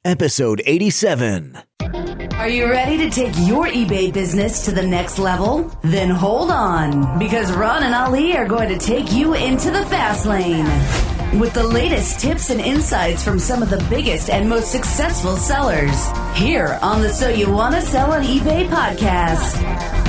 episode 87. Are you ready to take your eBay business to the next level? Then hold on, because Ron and Ali are going to take you into the fast lane with the latest tips and insights from some of the biggest and most successful sellers here on the So You Want to Sell on eBay podcast.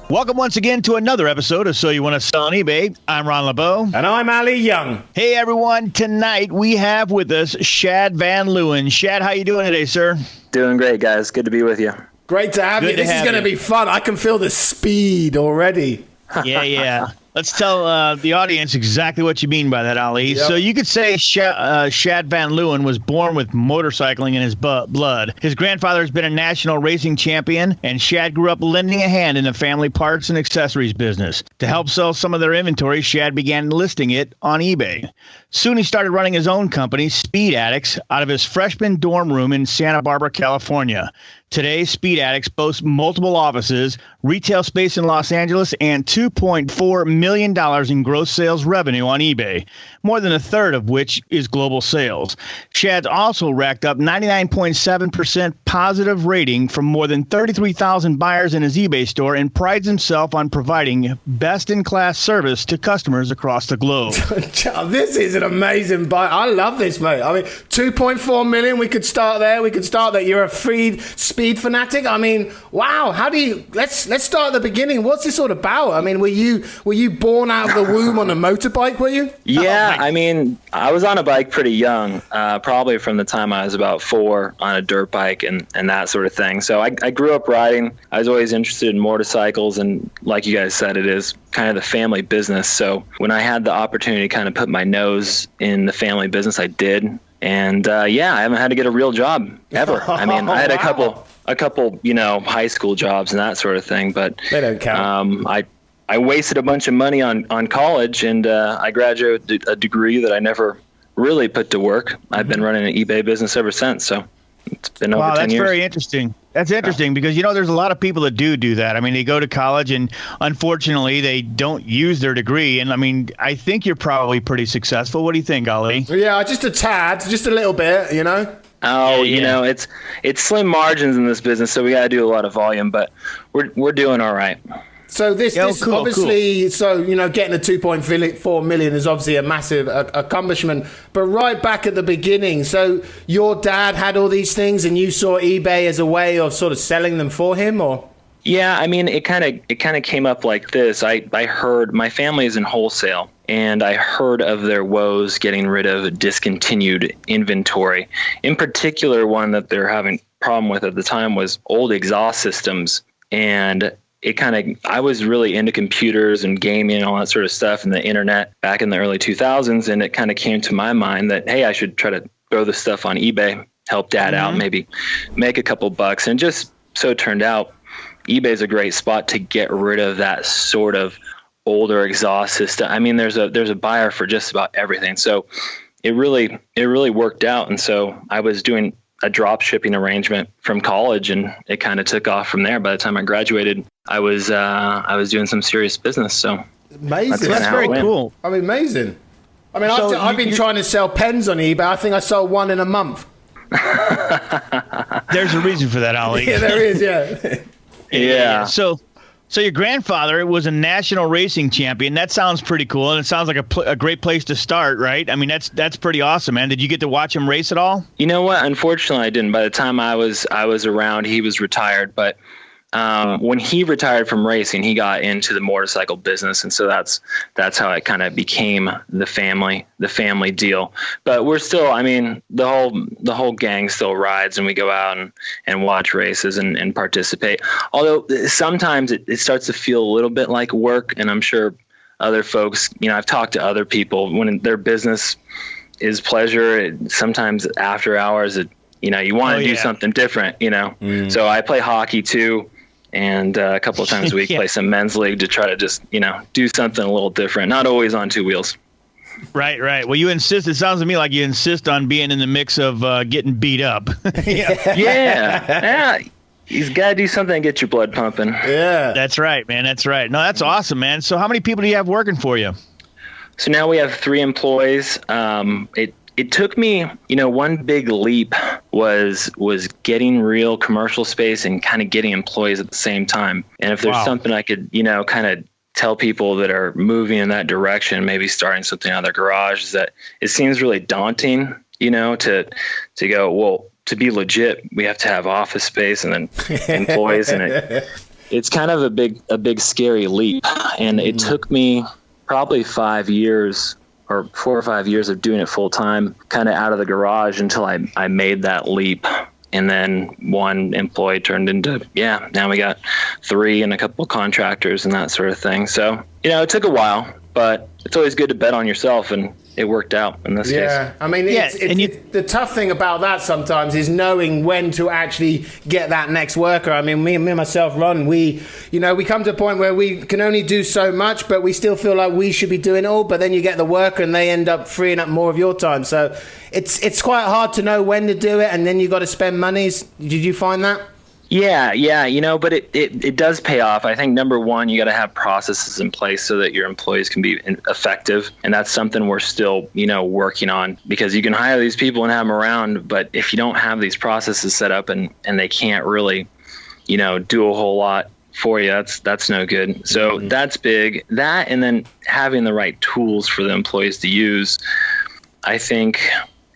Welcome once again to another episode of So You Want to Sell on eBay. I'm Ron LeBeau. And I'm Ali Young. Hey, everyone. Tonight we have with us Schad VanLeeuwen. Shad, how you doing today, sir? Doing great, guys. Good to be with you. Great to have you. This is going to be fun. I can feel the speed already. Yeah. Let's tell the audience exactly what you mean by that, Ali. Yep. So you could say Schad VanLeeuwen was born with motorcycling in his blood. His grandfather has been a national racing champion, and Schad grew up lending a hand in the family parts and accessories business. To help sell some of their inventory, Schad began listing it on eBay. Soon he started running his own company, Speed Addicts, out of his freshman dorm room in Santa Barbara, California. Today, Speed Addicts boasts multiple offices, retail space in Los Angeles, and $2.4 million in gross sales revenue on eBay, more than a third of which is global sales. Schad's also racked up 99.7% positive rating from more than 33,000 buyers in his eBay store and prides himself on providing best-in-class service to customers across the globe. This is an amazing buy. I love this, mate. I mean, 2.4 million, we could start there. You're a freed speed fanatic. I mean, wow. How do you, let's start at the beginning. What's this all about? I mean, were you born out of the womb on a motorbike, were you? Yeah, I mean, I was on a bike pretty young, probably from the time I was about 4 on a dirt bike and that sort of thing. So I grew up riding. I was always interested in motorcycles, and like you guys said, it is kind of the family business. So when I had the opportunity to kind of put my nose in the family business, I did. And I haven't had to get a real job ever. I mean, I had a couple, high school jobs and that sort of thing, but they don't count. I wasted a bunch of money on college, and I graduated with a degree that I never really put to work. I've been running an eBay business ever since, so it's been over 10 years. Wow, that's very interesting. That's interesting because, there's a lot of people that do that. I mean, they go to college and unfortunately they don't use their degree. And I mean, I think you're probably pretty successful. What do you think, Ali? Yeah, just a tad, just a little bit, Oh, it's slim margins in this business, so we got to do a lot of volume, but we're doing all right. So this obviously, cool. So, getting a 2.4 million is obviously a massive accomplishment. But right back at the beginning, so your dad had all these things and you saw eBay as a way of sort of selling them for him, or? Yeah, I mean, it kind of came up like this. I heard, my family is in wholesale, and I heard of their woes getting rid of discontinued inventory. In particular, one that they're having a problem with at the time was old exhaust systems. And I was really into computers and gaming and all that sort of stuff and the internet back in the early 2000s. And it kind of came to my mind that, hey, I should try to throw this stuff on eBay, help dad out, maybe make a couple bucks. And just so it turned out, eBay is a great spot to get rid of that sort of older exhaust system. I mean, there's a buyer for just about everything. So it really worked out. And so I was doing a drop shipping arrangement from college, and it kind of took off from there. By the time I graduated, I was doing some serious business. So amazing. That's very cool. I mean, amazing. I mean, I've been trying to sell pens on eBay. I think I sold one in a month. There's a reason for that, Ali. Yeah, there is. Yeah. Yeah. So your grandfather was a national racing champion. That sounds pretty cool, and it sounds like a great place to start, right? I mean, that's pretty awesome, man. Did you get to watch him race at all? You know what? Unfortunately, I didn't. By the time I was around, he was retired. But when he retired from racing, he got into the motorcycle business, and so that's how it kind of became the family deal. But we're still, I mean, the whole gang still rides, and we go out and watch races and participate. Although sometimes it starts to feel a little bit like work, and I'm sure other folks, I've talked to other people when their business is pleasure. Sometimes after hours, you want to do something different, So I play hockey too. And a couple of times a week, play some men's league to try to just, do something a little different, not always on two wheels. Right. Well, you insist. It sounds to me like you insist on being in the mix of getting beat up. Yeah. You got to do something to get your blood pumping. Yeah. That's right, man. That's right. No, that's awesome, man. So how many people do you have working for you? So now we have 3 employees. It took me, one big leap was getting real commercial space and kind of getting employees at the same time. And if there's something I could, kind of tell people that are moving in that direction, maybe starting something out of their garage, is that it seems really daunting, to go, well, to be legit, we have to have office space and then employees. And it's kind of a big scary leap. And it took me probably 5 years or 4 or 5 years of doing it full time, kind of out of the garage until I made that leap. And then 1 employee turned into, now we got 3 and a couple of contractors and that sort of thing. So, it took a while, but it's always good to bet on yourself, and it worked out in this case. Yeah, I mean, the tough thing about that sometimes is knowing when to actually get that next worker. I mean, me and myself, Ron, we come to a point where we can only do so much, but we still feel like we should be doing it all. But then you get the worker, and they end up freeing up more of your time. So it's quite hard to know when to do it, and then you got to spend monies. Did you find that? Yeah, but it does pay off. I think number one, you got to have processes in place so that your employees can be effective. And that's something we're still, working on, because you can hire these people and have them around, but if you don't have these processes set up and they can't really, do a whole lot for you, that's no good. So that's big. That, and then having the right tools for the employees to use. I think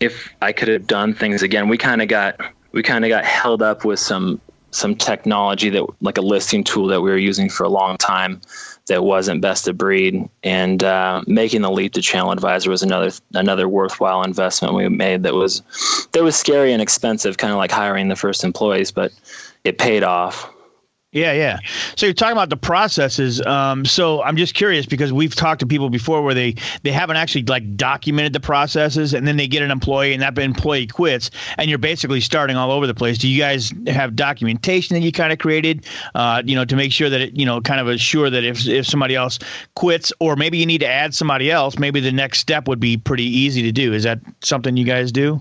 if I could have done things again, we kind of got held up with some technology that, like a listing tool that we were using for a long time, that wasn't best of breed. And making the leap to Channel Advisor was another worthwhile investment we made that was scary and expensive, kind of like hiring the first employees, but it paid off. Yeah. So you're talking about the processes. So I'm just curious, because we've talked to people before where they haven't actually documented the processes, and then they get an employee and that employee quits, and you're basically starting all over the place. Do you guys have documentation that you kind of created, to make sure that it, kind of assure that if somebody else quits, or maybe you need to add somebody else, maybe the next step would be pretty easy to do. Is that something you guys do?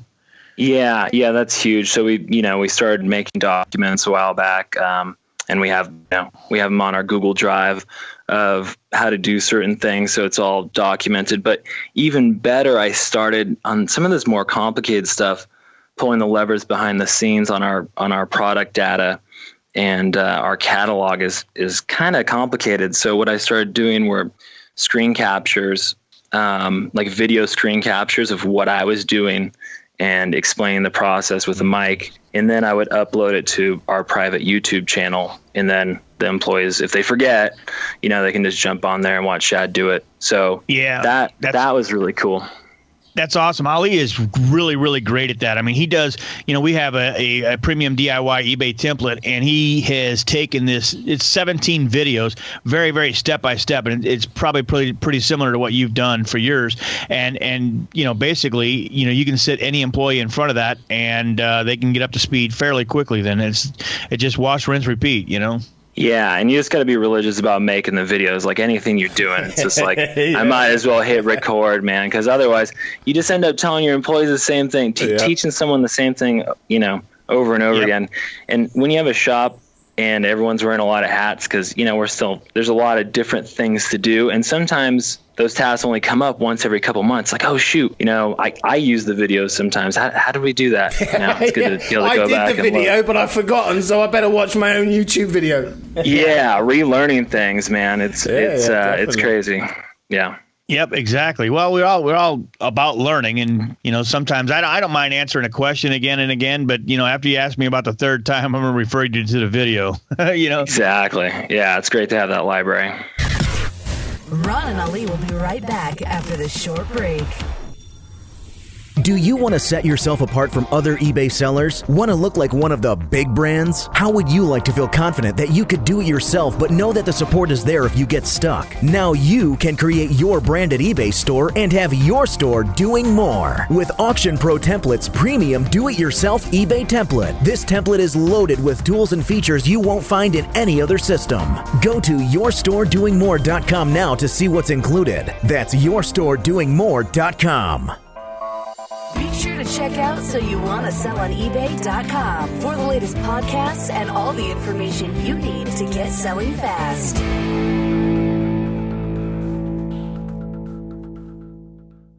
Yeah, that's huge. So we started making documents a while back. And we have them on our Google Drive of how to do certain things, so it's all documented. But even better, I started on some of this more complicated stuff, pulling the levers behind the scenes on our product data, and our catalog is kind of complicated. So what I started doing were screen captures, like video screen captures of what I was doing, and explain the process with a mic. And then I would upload it to our private YouTube channel. And then the employees, if they forget, they can just jump on there and watch Schad do it. So that was really cool. That's awesome. Ali is really, really great at that. I mean, he does, we have a premium DIY eBay template, and he has taken it's 17 videos, very, very step-by-step, and it's probably pretty similar to what you've done for yours. And basically, you can sit any employee in front of that, and they can get up to speed fairly quickly. Then it just wash, rinse, repeat, Yeah, and you just got to be religious about making the videos. Like anything you're doing, it's just like, I might as well hit record, man, because otherwise you just end up telling your employees the same thing, teaching someone the same thing, over and over again. And when you have a shop and everyone's wearing a lot of hats, because, there's a lot of different things to do. And sometimes those tasks only come up once every couple months. Like, oh, shoot, I use the videos sometimes. How do we do that? It's good to be able to go back and look. I did the video, but I've forgotten, so I better watch my own YouTube video. Yeah, relearning things, man. It's crazy. Yeah. Yep, exactly. Well, we're all about learning, and sometimes I don't mind answering a question again and again, but after you ask me about the third time, I'm gonna refer you to the video. Exactly. Yeah, it's great to have that library. Ron and Ali will be right back after this short break. Do you want to set yourself apart from other eBay sellers? Want to look like one of the big brands? How would you like to feel confident that you could do it yourself, but know that the support is there if you get stuck? Now you can create your branded eBay store and have your store doing more. With Auction Pro Template's premium do-it-yourself eBay template. This template is loaded with tools and features you won't find in any other system. Go to yourstoredoingmore.com now to see what's included. That's yourstoredoingmore.com. Be sure to to check out SoYouWannaSellOnEBay.com for the latest podcasts and all the information you need to get selling fast.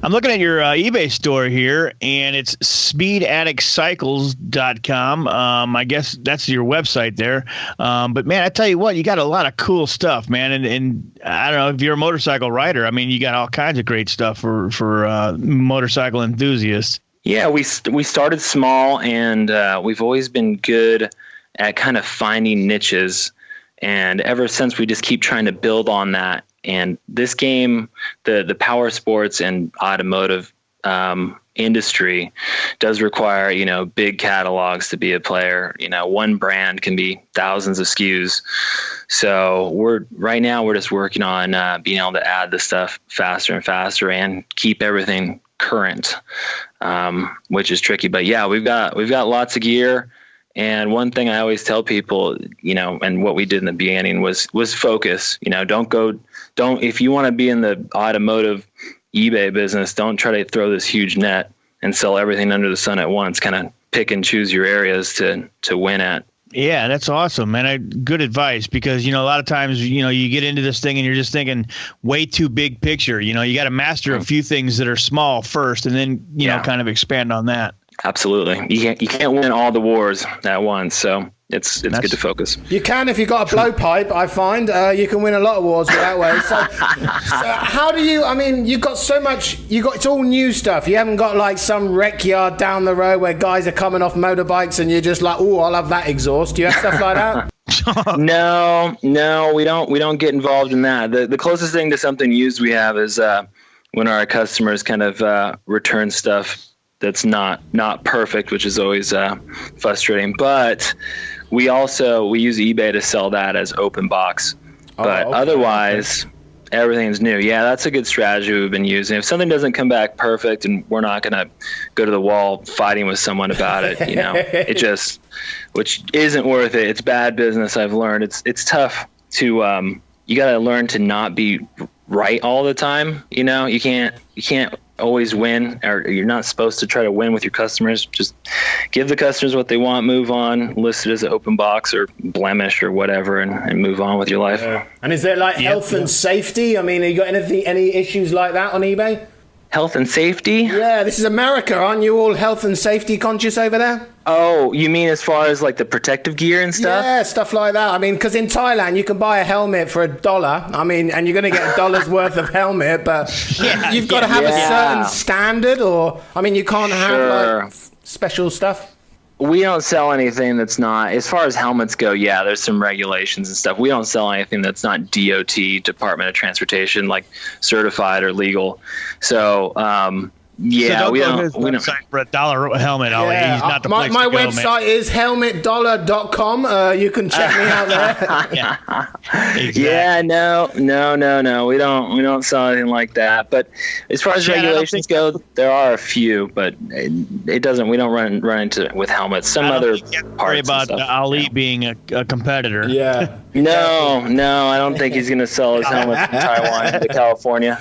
I'm looking at your eBay store here, and it's speedaddictcycles.com. I guess that's your website there. But, man, I tell you what, you got a lot of cool stuff, man. And I don't know, if you're a motorcycle rider, I mean, you got all kinds of great stuff for motorcycle enthusiasts. Yeah, we started small, and we've always been good at kind of finding niches. And ever since, we just keep trying to build on that. And this game, the power sports and automotive industry does require, big catalogs to be a player. One brand can be thousands of SKUs. So we're just working on being able to add the stuff faster and faster and keep everything current, which is tricky. But yeah, we've got lots of gear. And one thing I always tell people, and what we did in the beginning was focus. Don't if you want to be in the automotive eBay business, don't try to throw this huge net and sell everything under the sun at once. Kind of pick and choose your areas to win at. Yeah, that's awesome, man. Good advice, because, a lot of times, you get into this thing and you're just thinking way too big picture. You got to master a few things that are small first, and then, kind of expand on that. Absolutely. You can't win all the wars at once. So it's good to focus. You can if you've got a blowpipe, I find. You can win a lot of wars that way. So how do you, you've got so much, it's all new stuff. You haven't got like some rec yard down the road where guys are coming off motorbikes and you're just like, oh, I'll have that exhaust. Do you have stuff like that? No, we don't get involved in that. The closest thing to something used we have is when our customers kind of return stuff that's not perfect, which is always frustrating. But we use eBay to sell that as open box. But otherwise, everything's new. Yeah, that's a good strategy we've been using. If something doesn't come back perfect, and we're not going to go to the wall fighting with someone about it, which isn't worth it. It's bad business. I've learned it's tough to you got to learn to not be right all the time. You can't always win, or you're not supposed to try to win with your customers. Just give the customers what they want, move on, list it as an open box or blemish or whatever, and move on with your life. Yeah. And is there health and safety? Have you got any issues like that on eBay? Health and safety? Yeah, this is America. Aren't you all health and safety conscious over there? Oh, you mean as far as like the protective gear and stuff? Yeah, stuff like that. Because in Thailand, you can buy a helmet for $1. And you're going to get $1 worth of helmet, but you've got to have a certain standard, or, you can't have special stuff. We don't sell anything that's not, as far as helmets go, there's some regulations and stuff. We don't sell anything that's not DOT, Department of Transportation, like certified or legal. So, we don't for $1 helmet. Yeah. He's not the place my to go, website is helmetdollar.com. You can check me out there. Exactly. Yeah, no. We don't sell anything like that. But as far as regulations go, there are a few, but it doesn't. We don't run into with helmets. Some other parts. Worry about Ali being a competitor. Yeah. No, I don't think he's going to sell his helmets from Taiwan to California.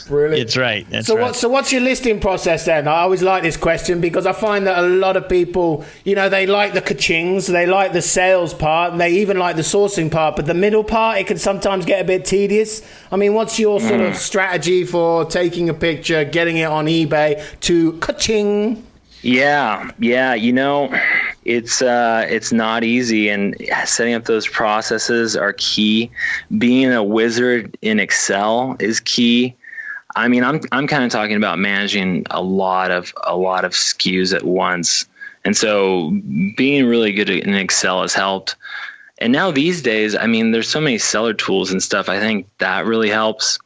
Brilliant. It's right. So what's your listing process then? I always like this question because I find that a lot of people, they like the ka-chings, they like the sales part, and they even like the sourcing part, but the middle part, it can sometimes get a bit tedious. What's your sort of strategy for taking a picture, getting it on eBay to ka-ching? Yeah. It's not easy, and setting up those processes are key. Being a wizard in Excel is key. I'm kind of talking about managing a lot of SKUs at once. And so being really good in Excel has helped. And now these days, there's so many seller tools and stuff. I think that really helps.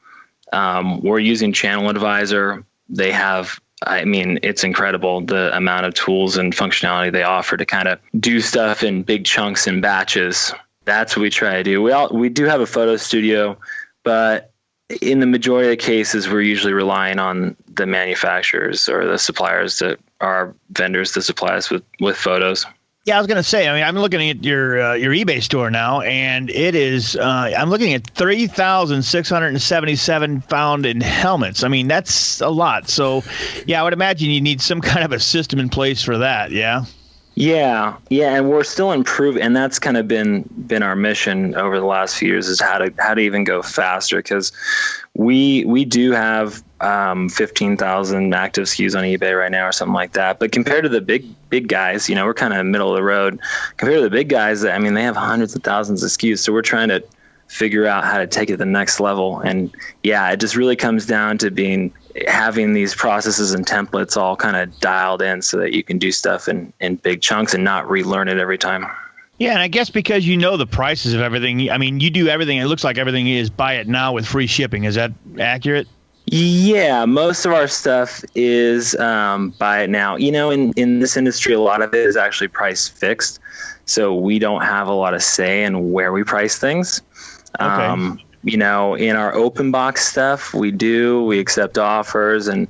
We're using Channel Advisor. They have, it's incredible the amount of tools and functionality they offer to kind of do stuff in big chunks and batches. That's what we try to do. We do have a photo studio, but in the majority of cases, we're usually relying on the manufacturers or the suppliers, our vendors, to supply us with photos. Yeah, I was going to say, I mean, I'm looking at your eBay store now, and it is, I'm looking at 3,677 found in helmets. I mean, that's a lot. So, yeah, I would imagine you need some kind of a system in place for that, yeah? Yeah, and we're still improving, and that's kind of been our mission over the last few years, is how to even go faster, because we do have 15,000 active SKUs on eBay right now or something like that. But compared to the big guys, we're kind of middle of the road. Compared to the big guys, I mean, they have hundreds of thousands of SKUs. So we're trying to figure out how to take it to the next level. And yeah, it just really comes down to having these processes and templates all kind of dialed in so that you can do stuff in big chunks and not relearn it every time. Yeah, and I guess because you know the prices of everything, I mean, you do everything. It looks like everything is buy it now with free shipping. Is that accurate? Yeah, most of our stuff is buy it now. In this industry, a lot of it is actually price fixed. So we don't have a lot of say in where we price things. Okay. In our open box stuff, we accept offers, and,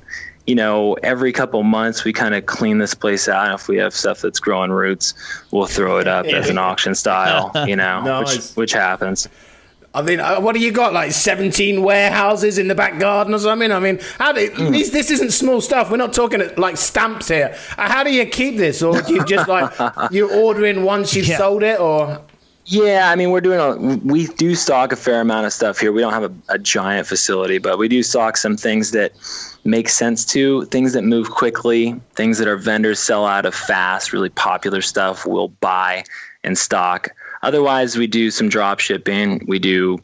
every couple months we kind of clean this place out. And if we have stuff that's growing roots, we'll throw it up as an auction style, nice. which happens. I mean, what do you got? Like 17 warehouses in the back garden or something? I mean, this isn't small stuff. We're not talking like stamps here. How do you keep this? Or do you just you order in once you've sold it, or? Yeah, I mean, we do stock a fair amount of stuff here. We don't have a giant facility, but we do stock some things that make sense things that move quickly, things that our vendors sell out of fast, really popular stuff we'll buy and stock. Otherwise, we do some drop shipping. We do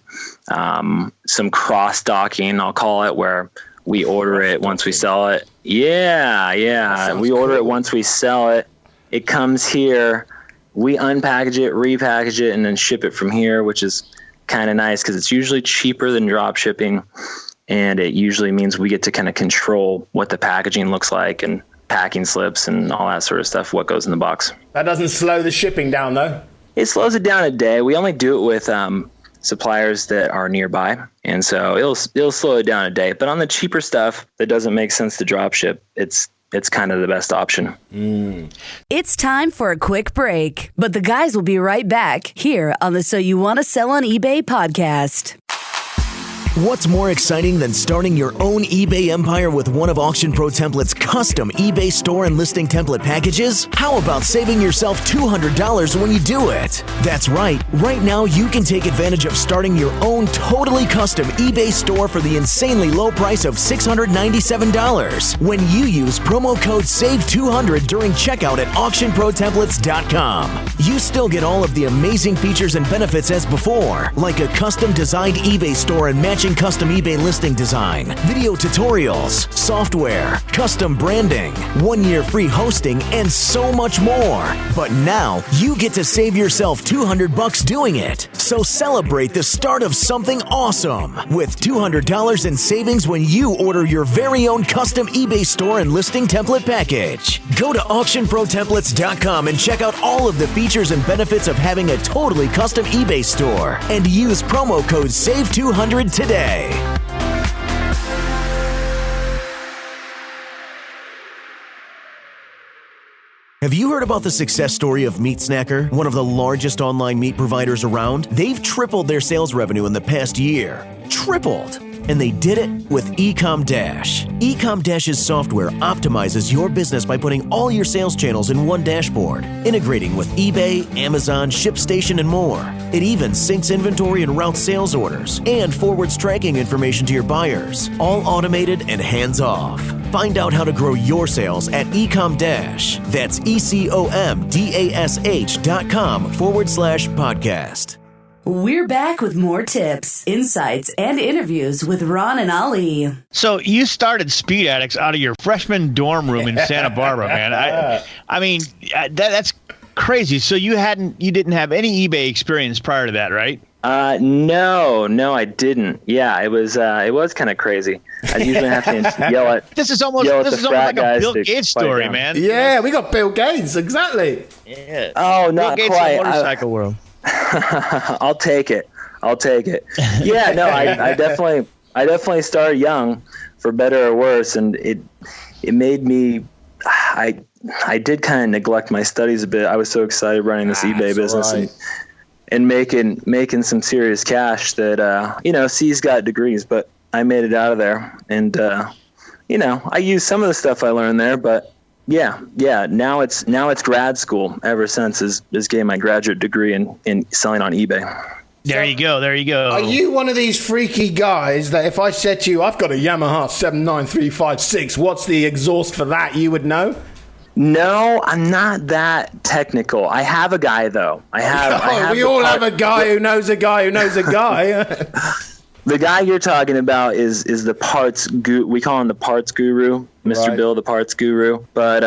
some cross-docking, I'll call it, where we order it once we sell it. Yeah. We order it once we sell it. It comes here. We unpackage it, repackage it, and then ship it from here, which is kind of nice because it's usually cheaper than drop shipping. And it usually means we get to kind of control what the packaging looks like and packing slips and all that sort of stuff, what goes in the box. That doesn't slow the shipping down, though? It slows it down a day. We only do it with suppliers that are nearby, and so it'll slow it down a day. But on the cheaper stuff that doesn't make sense to drop ship, it's kind of the best option. It's time for a quick break, but the guys will be right back here on the So You Want to Sell on eBay podcast. What's more exciting than starting your own eBay empire with one of Auction Pro Template's custom eBay store and listing template packages? How about saving yourself $200 when you do it? That's right. Right now, you can take advantage of starting your own totally custom eBay store for the insanely low price of $697 when you use promo code SAVE200 during checkout at AuctionProTemplates.com. You still get all of the amazing features and benefits as before, like a custom designed eBay store and matching custom eBay listing design, video tutorials, software, custom branding, 1-year free hosting, and so much more. But now you get to save yourself $200 doing it. So celebrate the start of something awesome with $200 in savings when you order your very own custom eBay store and listing template package. Go to AuctionProTemplates.com and check out all of the features and benefits of having a totally custom eBay store and use promo code SAVE200 today. Have you heard about the success story of Meat Snacker, one of the largest online meat providers around? They've tripled their sales revenue in the past year. Tripled! And they did it with Ecom Dash. Ecom Dash's software optimizes your business by putting all your sales channels in one dashboard, integrating with eBay, Amazon, ShipStation, and more. It even syncs inventory and routes sales orders, and forwards tracking information to your buyers, all automated and hands-off. Find out how to grow your sales at Ecom Dash. That's ECOMDASH.com/podcast. We're back with more tips, insights, and interviews with Ron and Ali. So you started Speed Addicts out of your freshman dorm room in Santa Barbara, man. I mean, that's crazy. So you didn't have any eBay experience prior to that, right? No, I didn't. Yeah, it was kind of crazy. I usually have to yell at. This is almost like a Bill Gates story, man. Yeah, we got Bill Gates, exactly. Yeah. Oh, not Bill Gates quite. In the motorcycle world. I'll take it. Yeah, no, I definitely started young, for better or worse, and it made me. I did kind of neglect my studies a bit. I was so excited running this eBay business and making some serious cash that, C's got degrees, but I made it out of there. And, I used some of the stuff I learned there, but yeah. Now it's grad school ever since is getting my graduate degree in selling on eBay. There you go. Are you one of these freaky guys that if I said to you, I've got a Yamaha 79356, what's the exhaust for that, you would know? No, I'm not that technical. I have a guy, though. We all have a guy who knows a guy who knows a guy. The guy you're talking about is the parts guru. We call him the parts guru, Mr. Right. Bill, the parts guru. But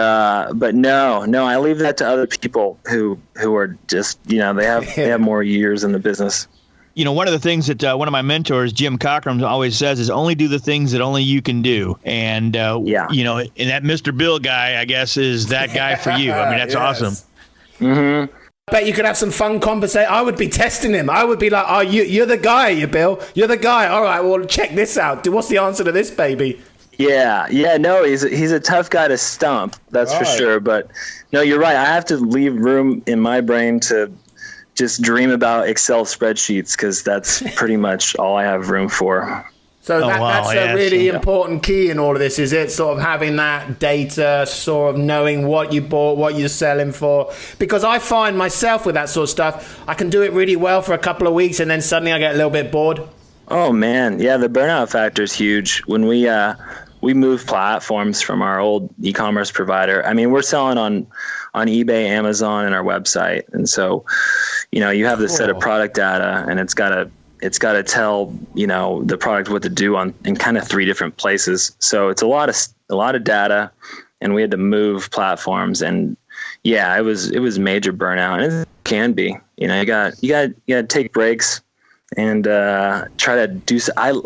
no, I leave that to other people who are just, they have more years in the business. One of the things that one of my mentors, Jim Cochran, always says is only do the things that only you can do. And, and that Mr. Bill guy, I guess, is that guy for you. I mean, that's awesome. Mm-hmm. I bet you could have some fun conversation. I would be testing him. I would be like, you're the guy, you Bill. You're the guy. All right, well, check this out. What's the answer to this, baby? Yeah, no, he's a tough guy to stump, that's for sure. But no, you're right. I have to leave room in my brain to just dream about Excel spreadsheets because that's pretty much all I have room for. So that's a really important key in all of this, is it? Sort of having that data, sort of knowing what you bought, what you're selling for. Because I find myself with that sort of stuff, I can do it really well for a couple of weeks and then suddenly I get a little bit bored. Oh, man. Yeah, the burnout factor is huge. When we moved platforms from our old e-commerce provider, I mean, we're selling on eBay, Amazon, and our website. And so, you have this set of product data and it's got to tell, the product what to do in kind of 3 different places. So it's a lot of data, and we had to move platforms. And yeah, it was major burnout, and it can be. You got to take breaks and try to do.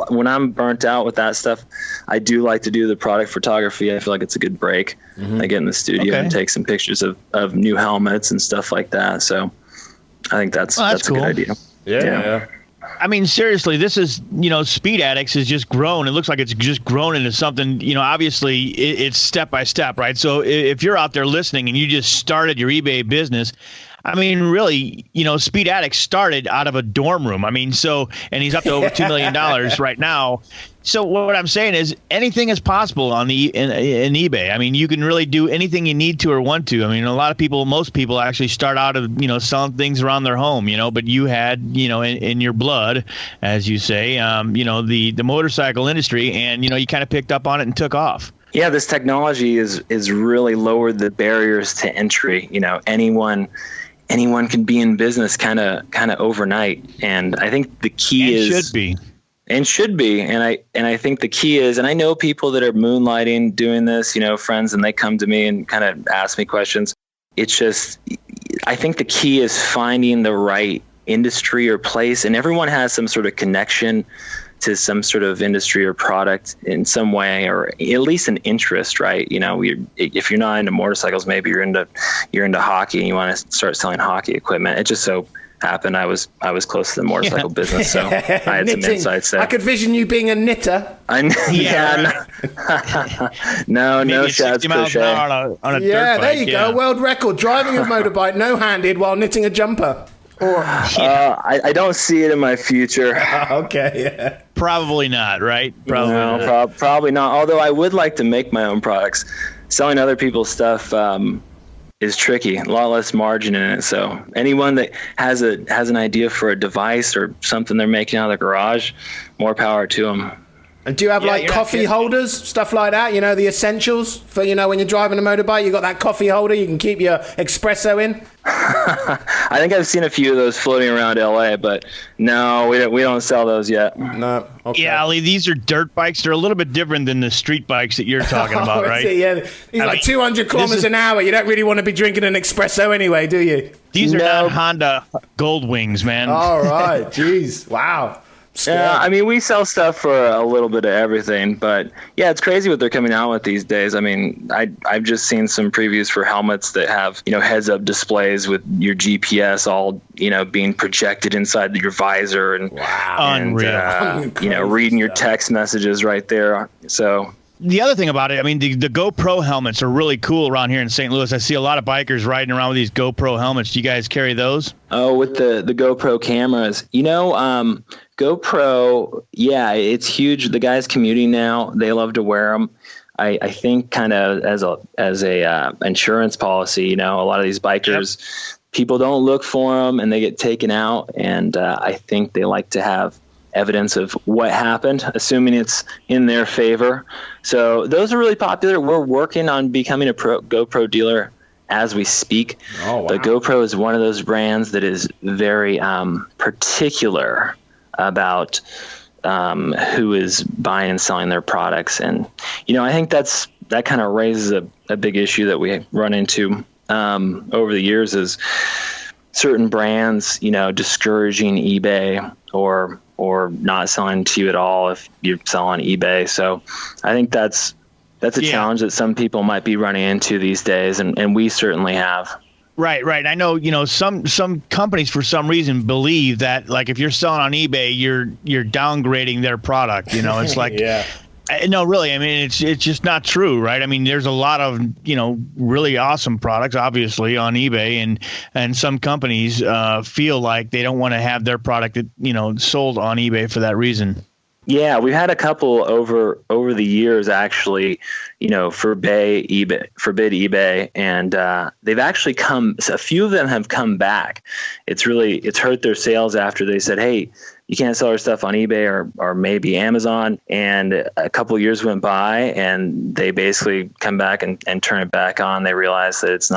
When I'm burnt out with that stuff, I do like to do the product photography. I feel like it's a good break. Mm-hmm. I get in the studio and take some pictures of new helmets and stuff like that. So I think that's cool. A good idea. Yeah. I mean, seriously, this is, Speed Addicts has just grown. It looks like it's just grown into something, obviously it's step by step, right? So if you're out there listening and you just started your eBay business, I mean, really, Speed Addicts started out of a dorm room. I mean, and he's up to over $2 million right now. So what I'm saying is anything is possible in eBay. I mean, you can really do anything you need to or want to. I mean, most people actually start out of, selling things around their home, but you had, in your blood, as you say, the motorcycle industry, and, you kind of picked up on it and took off. Yeah, this technology is really lowered the barriers to entry. Anyone can be in business kind of overnight. And I think the key should be. And I think the key is, and I know people that are moonlighting doing this, friends, and they come to me and kind of ask me questions. It's just, I think the key is finding the right industry or place, and everyone has some sort of connection to some sort of industry or product in some way, or at least an interest, right? If you're not into motorcycles, maybe you're into hockey and you want to start selling hockey equipment. It just so happened I was close to the motorcycle busince, so I had some insights there. I could vision you being a knitter. No, Shad's crochet. On a dirt there bike, you go. World record, driving a motorbike no-handed while knitting a jumper. I don't see it in my future. Okay, yeah. Probably not, right? Probably not. Although I would like to make my own products. Selling other people's stuff is tricky. A lot less margin in it. So anyone that has an idea for a device or something they're making out of the garage, more power to them. And do you have coffee holders, stuff like that? The essentials for, when you're driving a motorbike, you got that coffee holder you can keep your espresso in? I think I've seen a few of those floating around LA, but no, we don't sell those yet. No. Okay. Yeah, Ali, these are dirt bikes. They're a little bit different than the street bikes that you're talking about, right? Yeah, these 200 kilometers an hour. You don't really want to be drinking an espresso anyway, do you? These are not Honda Gold Wings, man. All right. Jeez. Wow. Yeah, I mean, we sell stuff for a little bit of everything, but yeah, it's crazy what they're coming out with these days. I mean, I've just seen some previews for helmets that have, heads-up displays with your GPS all, being projected inside your visor and, wow. Unreal. reading your text messages right there. So the other thing about it, I mean, the GoPro helmets are really cool around here in St. Louis. I see a lot of bikers riding around with these GoPro helmets. Do you guys carry those? Oh, with the GoPro cameras, GoPro, yeah, it's huge. The guys commuting now, they love to wear them. I think kind of as a insurance policy, a lot of these bikers, people don't look for them and they get taken out. And I think they like to have evidence of what happened, assuming it's in their favor. So those are really popular. We're working on becoming a GoPro dealer as we speak. Oh, wow. But GoPro is one of those brands that is very particular about who is buying and selling their products. And, I think that kind of raises a big issue that we run into over the years is certain brands, discouraging eBay or not selling to you at all if you sell on eBay. So I think that's a challenge that some people might be running into these days, and we certainly have. Right. I know, some companies for some reason believe that, like, if you're selling on eBay, you're downgrading their product. It's like, no, really. I mean, it's just not true, right? I mean, there's a lot of, really awesome products, obviously, on eBay, and some companies feel like they don't want to have their product, sold on eBay for that reason. Yeah, we've had a couple over the years actually, forbid eBay, and they've actually a few of them have come back. It's hurt their sales after they said, hey, you can't sell our stuff on eBay or maybe Amazon. And a couple of years went by and they basically come back and turn it back on. They realize that it's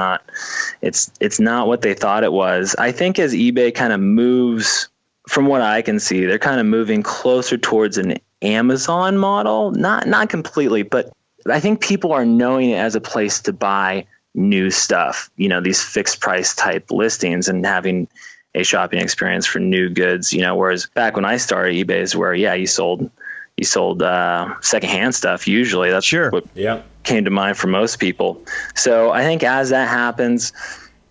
not what they thought it was. I think as eBay kind of moves, from what I can see, they're kind of moving closer towards an Amazon model. Not completely, but I think people are knowing it as a place to buy new stuff, these fixed price type listings and having a shopping experience for new goods, whereas back when I started, eBay is where, you sold secondhand stuff. Usually that's what came to mind for most people. So I think as that happens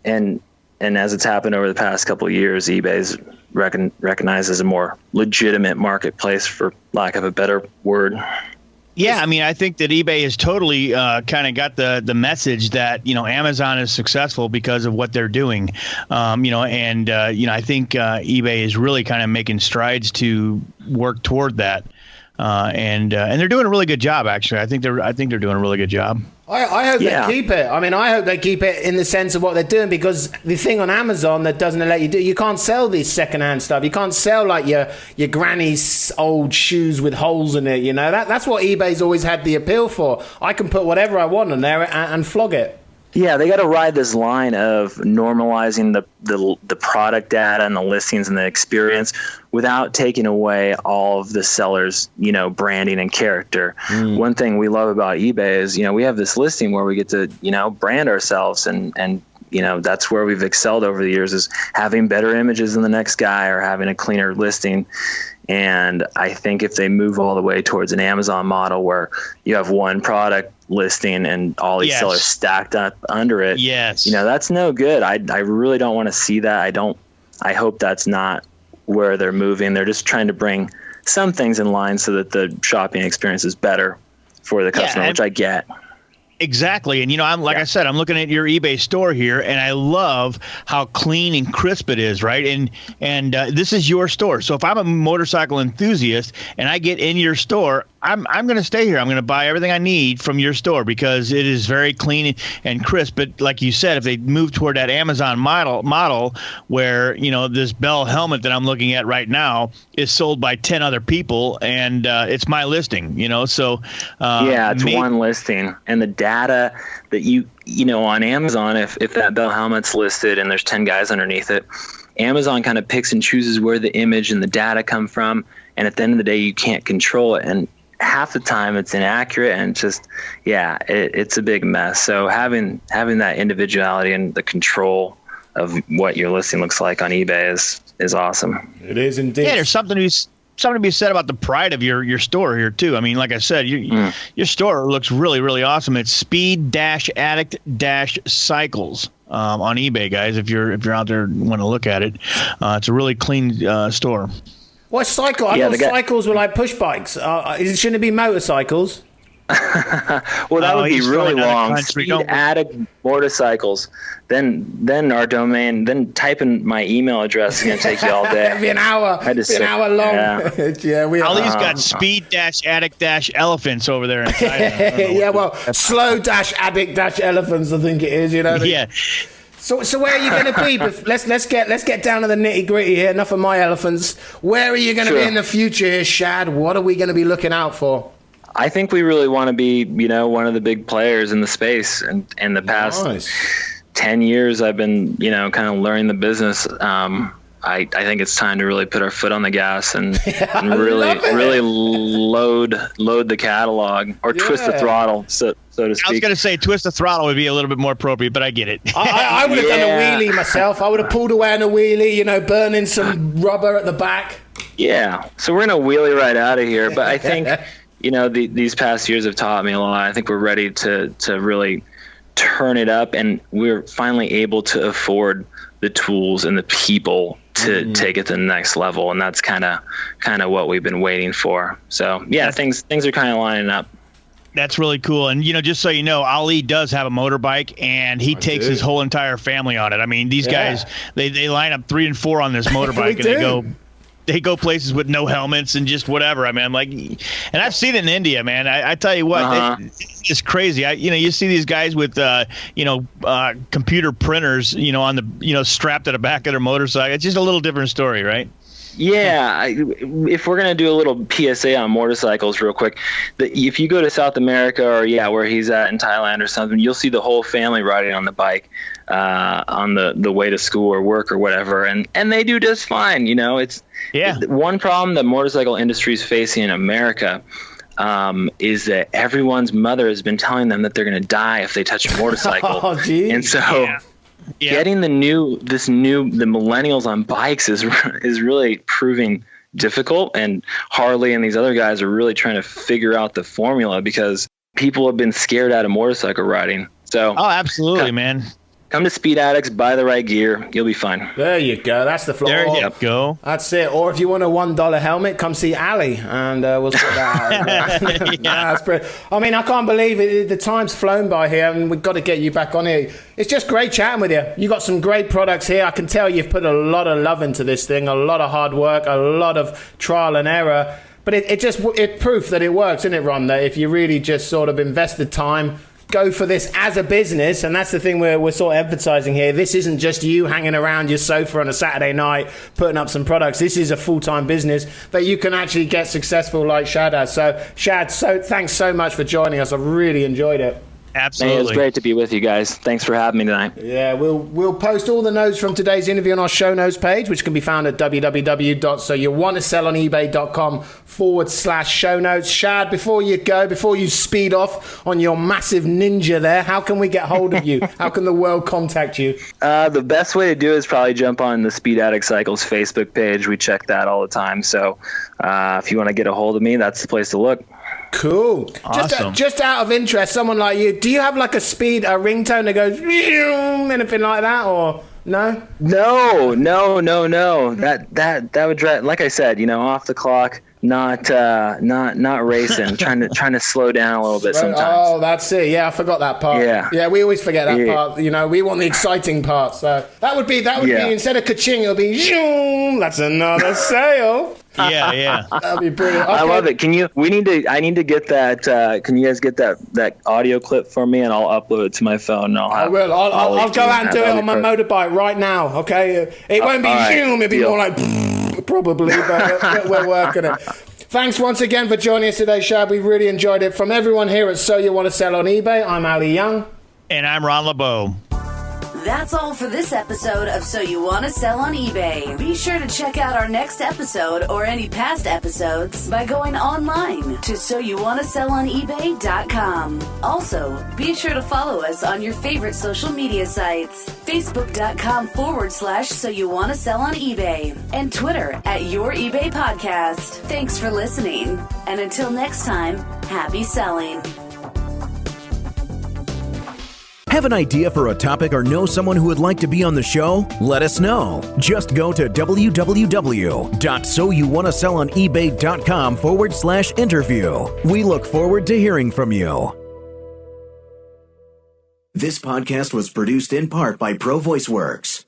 and as it's happened over the past couple of years, eBay's recognized as a more legitimate marketplace, for lack of a better word. Yeah, I mean, I think that eBay has totally kind of got the message that, Amazon is successful because of what they're doing. I think eBay is really kind of making strides to work toward that. And they're doing a really good job, actually. I think they're doing a really good job. I hope they keep it. I mean, I hope they keep it in the sense of what they're doing, because the thing on Amazon that doesn't let you can't sell this secondhand stuff. You can't sell like your granny's old shoes with holes in it. That's what eBay's always had the appeal for. I can put whatever I want on there and flog it. Yeah, they got to ride this line of normalizing the product data and the listings and the experience without taking away all of the seller's, branding and character. One thing we love about eBay is, we have this listing where we get to, brand ourselves and that's where we've excelled over the years, is having better images than the next guy or having a cleaner listing. And I think if they move all the way towards an Amazon model where you have one product listing and all these sellers stacked up under it, that's no good. I really don't want to see that. I hope that's not where they're moving. They're just trying to bring some things in line so that the shopping experience is better for the customer, which I get. Exactly. And, I said, I'm looking at your eBay store here, and I love how clean and crisp it is, right? And this is your store. So if I'm a motorcycle enthusiast and I get in your store, I'm going to stay here. I'm going to buy everything I need from your store because it is very clean and crisp. But like you said, if they move toward that Amazon model where, this Bell helmet that I'm looking at right now is sold by 10 other people and it's my listing, so. It's one listing. And the data that you on Amazon, if that Bell helmet's listed and there's 10 guys underneath it, Amazon kind of picks and chooses where the image and the data come from. And at the end of the day, you can't control it. And half the time it's inaccurate and just, it's a big mess. So having that individuality and the control of what your listing looks like on eBay is awesome. It is indeed. Yeah, there's something to be said about the pride of your store here too. I mean, like I said, your store looks really, really awesome. It's speed-addict-cycles on eBay, guys. If you're out there and want to look at it, it's a really clean store. What cycle? I thought cycles were like push bikes. Shouldn't it be motorcycles? Well, that would be really long. Speed Addict motorcycles. Then our domain. Then typing my email address is gonna take you all day. It'd be an hour. It'd be an hour long. Yeah, Ali's got speed-addict-elephants over there inside. Yeah, well, slow-addict-elephants, I think it is. You know. Yeah. So where are you going to be? Let's get down to the nitty gritty here. Enough of my elephants. Where are you going to be in the future here, Schad? What are we going to be looking out for? I think we really want to be, one of the big players in the space. And in the past 10 years, I've been, kind of learning the business. I think it's time to really put our foot on the gas and really load the catalog or twist the throttle, so to speak. I was going to say twist the throttle would be a little bit more appropriate, but I get it. I would have done a wheelie myself. I would have pulled away on a wheelie, burning some rubber at the back. Yeah, so we're going to wheelie right out of here. But I think, these past years have taught me a lot. I think we're ready to really turn it up, and we're finally able to afford the tools and the people to take it to the next level, and that's kind of what we've been waiting for. So things are kind of lining up. That's really cool. And just so you know, Ali does have a motorbike, and he takes his whole entire family on it. I mean, these guys they line up 3 and 4 on this motorbike, and they go places with no helmets and just whatever. I mean, I'm like, and I've seen it in India, man. I tell you what, it's crazy. You see these guys with, computer printers, on the, strapped to the back of their motorcycle. It's just a little different story, right? Yeah. If we're going to do a little PSA on motorcycles real quick, if you go to South America or where he's at in Thailand or something, you'll see the whole family riding on the bike, on the way to school or work or whatever. And they do just fine. One problem the motorcycle industry is facing in America is that everyone's mother has been telling them that they're going to die if they touch a motorcycle. Oh, geez. And so getting the millennials on bikes is really proving difficult. And Harley and these other guys are really trying to figure out the formula because people have been scared out of motorcycle riding. So, absolutely, man. Come to Speed Addicts, buy the right gear. You'll be fine. There you go. That's the floor. There you go. That's it. Or if you want a $1 helmet, come see Ali, and we'll sort that out. That's pretty. I mean, I can't believe it. The time's flown by here, and we've got to get you back on here. It's just great chatting with you. You got some great products here. I can tell you've put a lot of love into this thing, a lot of hard work, a lot of trial and error. But it's proof that it works, isn't it, Ron? That if you really just sort of invest the time, go for this as a business, and that's the thing we're sort of emphasizing here. This isn't just you hanging around your sofa on a Saturday night putting up some products. This is a full-time business that you can actually get successful like Schad has. So, Schad, thanks so much for joining us. I really enjoyed it. Absolutely. It was great to be with you guys. Thanks for having me tonight. Yeah, we'll post all the notes from today's interview on our show notes page, which can be found at www.soyouwantasellonebay.com/show notes. Schad, before you speed off on your massive ninja there, how can we get hold of you? How can the world contact you? The best way to do it is probably jump on the Speed Addict Cycles Facebook page. We check that all the time. So if you want to get a hold of me, that's the place to look. Cool. Awesome. Just out of interest, someone like you, do you have like a ringtone that goes anything like that, or no? No. That would drive, like I said, off the clock. Not racing. trying to slow down a little bit sometimes. Oh, that's it. Yeah, I forgot that part. Yeah, we always forget that part. We want the exciting part. So that would be instead of ka-ching, it'll be zoom. That's another sale. Yeah. That'd be brilliant. Okay. I love it. I need to get that. Can you guys get that audio clip for me, and I'll upload it to my phone. I will. I'll go out and do it on my motorbike right now. Okay. It won't be zoom. It'll be more like probably, but we're working it. Thanks once again for joining us today, Schad. We really enjoyed it. From everyone here at So You Want to Sell on eBay, I'm Ali Young. And I'm Ron LeBeau. That's all for this episode of So You Want to Sell on eBay. Be sure to check out our next episode or any past episodes by going online to soyouwantasellonebay.com. Also, be sure to follow us on your favorite social media sites, facebook.com/So You Want to Sell on eBay, and Twitter @Your eBay Podcast. Thanks for listening, and until next time, happy selling. Have an idea for a topic or know someone who would like to be on the show? Let us know. Just go to www.soyouwannaselloneebay.com/interview. We look forward to hearing from you. This podcast was produced in part by Pro Voice Works.